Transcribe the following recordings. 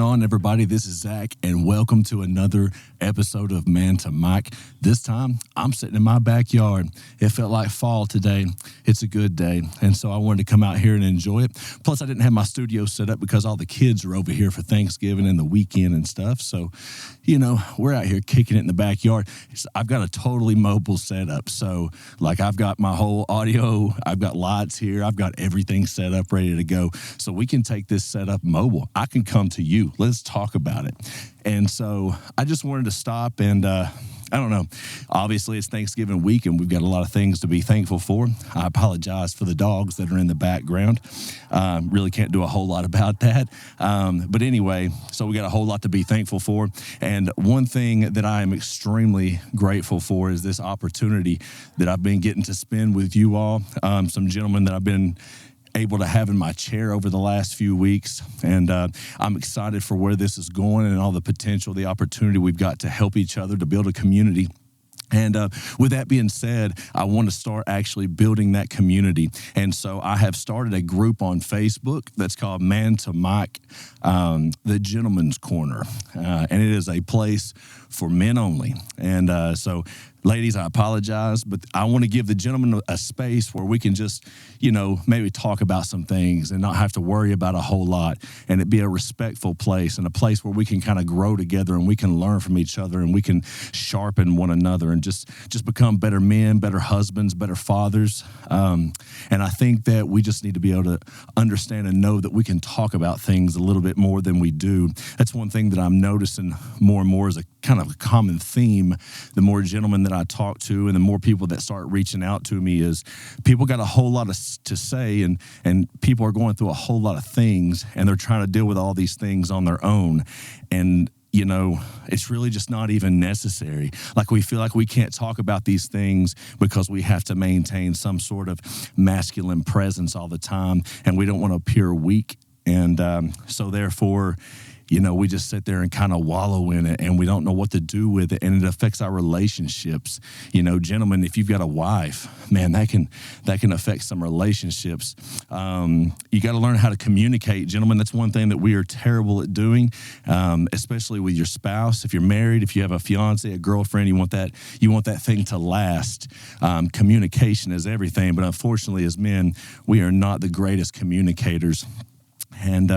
on, everybody? This is Zach, and welcome to another episode of Man to Mike. This time, I'm sitting in my backyard. It felt like fall today. It's a good day, and so I wanted to come out here and enjoy it. Plus, I didn't have my studio set up because all the kids are over here for Thanksgiving and the weekend and stuff. So, we're out here kicking it in the backyard. I've got a totally mobile setup. So, I've got my whole audio, I've got lights here, I've got everything set up, ready to go. So we can take this setup mobile. I can come to you. Let's talk about it. And so I just wanted to stop and, I don't know. Obviously, it's Thanksgiving week, and we've got a lot of things to be thankful for. I apologize for the dogs that are in the background. Really can't do a whole lot about that. But anyway, so we got a whole lot to be thankful for. And one thing that I am extremely grateful for is this opportunity that I've been getting to spend with you all. Some gentlemen that I've been able to have in my chair over the last few weeks. And I'm excited for where this is going and all the potential, the opportunity we've got to help each other, to build a community. And with that being said, I want to start actually building that community. And so I have started a group on Facebook that's called Man to Mike, the Gentleman's Corner. And it is a place for men only. And so ladies, I apologize, but I want to give the gentlemen a space where we can just, maybe talk about some things and not have to worry about a whole lot, and it be a respectful place and a place where we can kind of grow together and we can learn from each other and we can sharpen one another and just become better men, better husbands, better fathers. And I think that we just need to be able to understand and know that we can talk about things a little bit more than we do. That's one thing that I'm noticing more and more as a kind of a common theme. The more gentlemen that I talk to and the more people that start reaching out to me is people got a whole lot to say, and people are going through a whole lot of things, and they're trying to deal with all these things on their own. And it's really just not even necessary. We feel like we can't talk about these things because we have to maintain some sort of masculine presence all the time, and we don't want to appear weak. And so therefore, we just sit there and kind of wallow in it, and we don't know what to do with it, and it affects our relationships. Gentlemen, if you've got a wife, man, that can affect some relationships. You got to learn how to communicate, gentlemen. That's one thing that we are terrible at doing, especially with your spouse. If you're married, if you have a fiance, a girlfriend, you want that thing to last. Communication is everything, but unfortunately, as men, we are not the greatest communicators. And,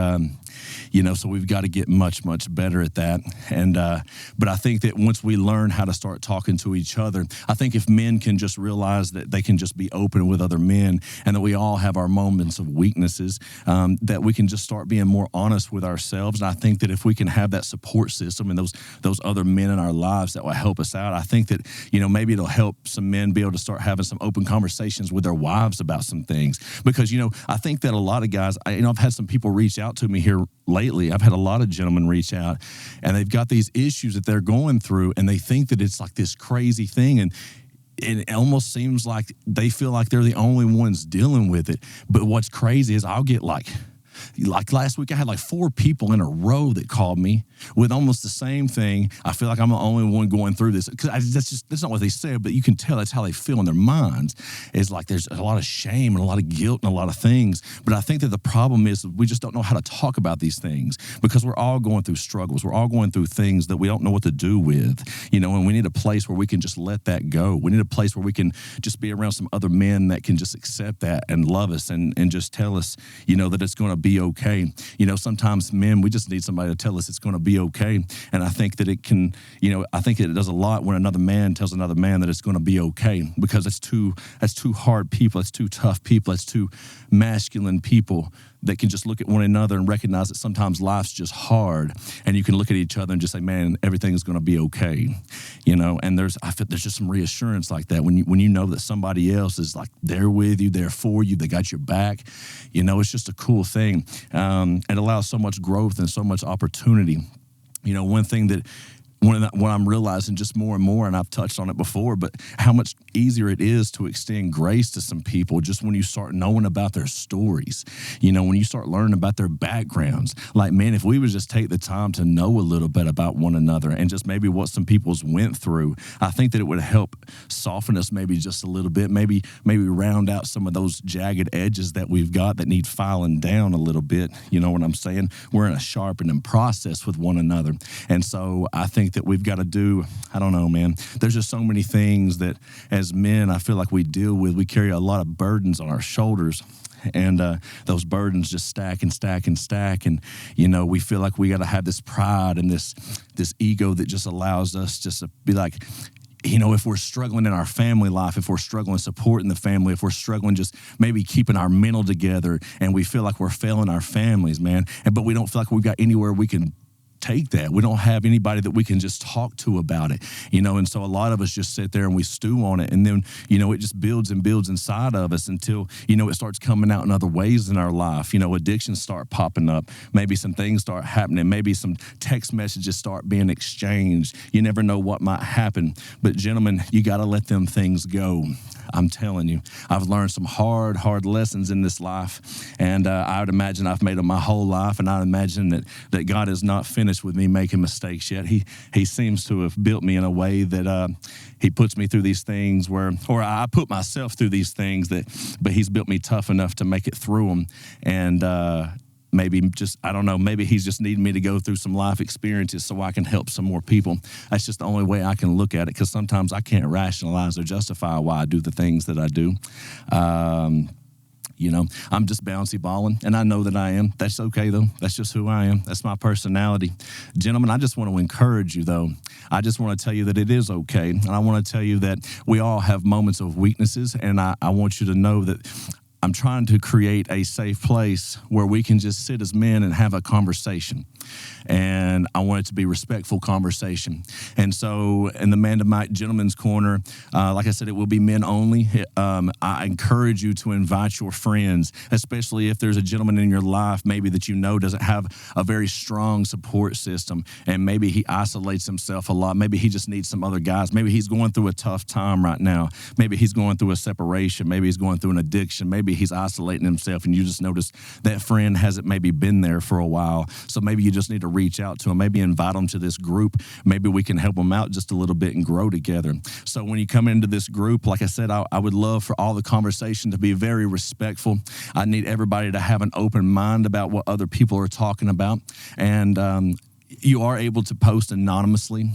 so we've got to get much, much better at that. And, but I think that once we learn how to start talking to each other, I think if men can just realize that they can just be open with other men and that we all have our moments of weaknesses, that we can just start being more honest with ourselves. And I think that if we can have that support system and those other men in our lives that will help us out, I think that, maybe it'll help some men be able to start having some open conversations with their wives about some things. Because, I think that a lot of guys, I've had some people reach out to me here lately. I've had a lot of gentlemen reach out, and they've got these issues that they're going through, and they think that it's like this crazy thing, and it almost seems like they feel like they're the only ones dealing with it. But what's crazy is I'll get like last week, I had 4 people in a row that called me with almost the same thing. I feel like I'm the only one going through this. Because that's not what they said, but you can tell that's how they feel in their minds. It's like there's a lot of shame and a lot of guilt and a lot of things. But I think that the problem is we just don't know how to talk about these things because we're all going through struggles. We're all going through things that we don't know what to do with, and we need a place where we can just let that go. We need a place where we can just be around some other men that can just accept that and love us and just tell us, that it's going to be okay. Sometimes men, we just need somebody to tell us it's going to be okay. And I think that it can, I think it does a lot when another man tells another man that it's going to be okay, because that's two hard people. It's two tough people. It's two masculine people that can just look at one another and recognize that sometimes life's just hard, and you can look at each other and just say, man, everything's going to be okay. And there's just some reassurance like that when you know that somebody else is there with you, there for you, they got your back. It's just a cool thing. It allows so much growth and so much opportunity. One thing that what I'm realizing just more and more, and I've touched on it before, but how much easier it is to extend grace to some people just when you start knowing about their stories, when you start learning about their backgrounds. Like, man, if we would just take the time to know a little bit about one another and just maybe what some people's went through, I think that it would help soften us maybe just a little bit, maybe round out some of those jagged edges that we've got that need filing down a little bit. You know what I'm saying? We're in a sharpening process with one another. And so I think that we've got to do, I don't know, man, there's just so many things that as men I feel like we deal with. We carry a lot of burdens on our shoulders, and those burdens just stack and stack and stack, and we feel like we got to have this pride and this ego that just allows us just to be like, if we're struggling in our family life, if we're struggling supporting the family, if we're struggling just maybe keeping our mental together, and we feel like we're failing our families, man, but we don't feel like we've got anywhere we can take that. We don't have anybody that we can just talk to about it, and so a lot of us just sit there and we stew on it, and then, it just builds and builds inside of us until, it starts coming out in other ways in our life. Addictions start popping up. Maybe some things start happening. Maybe some text messages start being exchanged. You never know what might happen. But gentlemen, you got to let them things go. I'm telling you, I've learned some hard lessons in this life, and I would imagine I've made them my whole life, and I imagine that God is not finished with me making mistakes yet. He seems to have built me in a way that he puts me through these things or I put myself through these things but he's built me tough enough to make it through them, and maybe he's just needing me to go through some life experiences so I can help some more people. That's just the only way I can look at it, because sometimes I can't rationalize or justify why I do the things that I do. I'm just bouncy balling, and I know that I am. That's okay, though. That's just who I am. That's my personality. Gentlemen, I just want to encourage you, though. I just want to tell you that it is okay, and I want to tell you that we all have moments of weaknesses, and I want you to know that I'm trying to create a safe place where we can just sit as men and have a conversation. And I want it to be respectful conversation. And so in the Man to Mike Gentlemen's Corner, like I said, it will be men only. I encourage you to invite your friends, especially if there's a gentleman in your life maybe that doesn't have a very strong support system, and maybe he isolates himself a lot. Maybe he just needs some other guys. Maybe he's going through a tough time right now. Maybe he's going through a separation. Maybe he's going through an addiction. Maybe he's isolating himself, and you just notice that friend hasn't maybe been there for a while. So maybe you just need to reach out to him, maybe invite him to this group. Maybe we can help him out just a little bit and grow together. So when you come into this group, like I said, I would love for all the conversation to be very respectful. I need everybody to have an open mind about what other people are talking about. And you are able to post anonymously.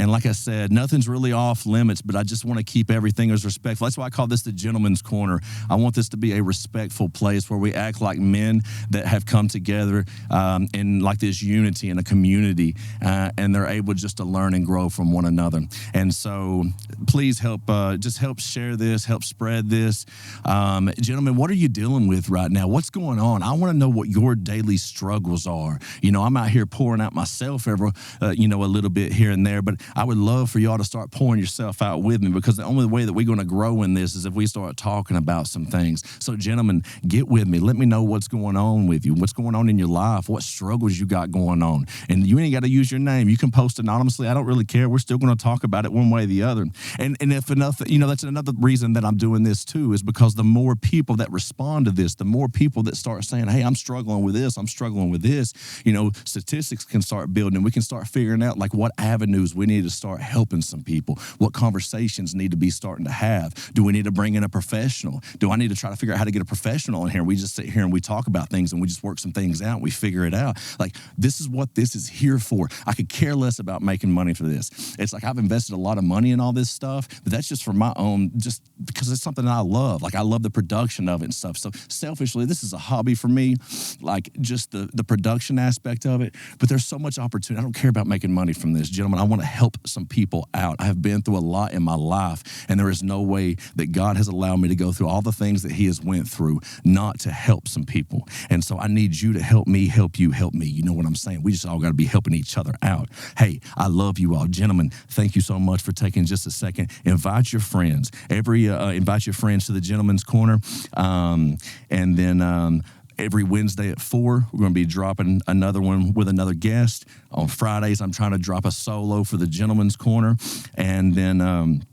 And like I said, nothing's really off limits, but I just want to keep everything as respectful. That's why I call this the Gentleman's Corner. I want this to be a respectful place where we act like men that have come together in like this unity in a community, and they're able just to learn and grow from one another. And so please help share this, help spread this. Gentlemen, what are you dealing with right now? What's going on? I want to know what your daily struggles are. I'm out here pouring out myself a little bit here and there, but I would love for y'all to start pouring yourself out with me, because the only way that we're going to grow in this is if we start talking about some things. So, gentlemen, get with me. Let me know what's going on with you, what's going on in your life, what struggles you got going on. And you ain't got to use your name. You can post anonymously. I don't really care. We're still going to talk about it one way or the other. And if enough, that's another reason that I'm doing this too, is because the more people that respond to this, the more people that start saying, hey, I'm struggling with this, statistics can start building. We can start figuring out like what avenues we need to start helping some people, what conversations need to be starting to have. Do we need to bring in a professional? Do I need to try to figure out how to get a professional in here? We just sit here and we talk about things and we just work some things out. We figure it out. Like, this is what this is here for. I could care less about making money for this. It's like I've invested a lot of money in all this stuff, but that's just for my own, just because it's something that I love. Like, I love the production of it and stuff. So selfishly, this is a hobby for me, like just the production aspect of it. But there's so much opportunity. I don't care about making money from this. Gentlemen, I want to help some people out. I have been through a lot in my life, and there is no way that God has allowed me to go through all the things that he has went through not to help some people. And so I need you to help me, help you, help me. You know what I'm saying? We just all got to be helping each other out. Hey, I love you all. Gentlemen, thank you so much for taking just a second. Invite your friends. Invite your friends to the Gentleman's Corner. And then Every Wednesday at 4, we're going to be dropping another one with another guest. On Fridays, I'm trying to drop a solo for the Gentleman's Corner. And then,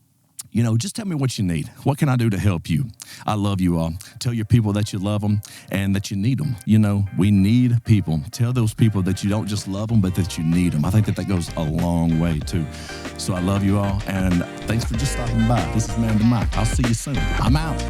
just tell me what you need. What can I do to help you? I love you all. Tell your people that you love them and that you need them. We need people. Tell those people that you don't just love them, but that you need them. I think that goes a long way, too. So I love you all, and thanks for just stopping by. This is Man to Mike. I'll see you soon. I'm out.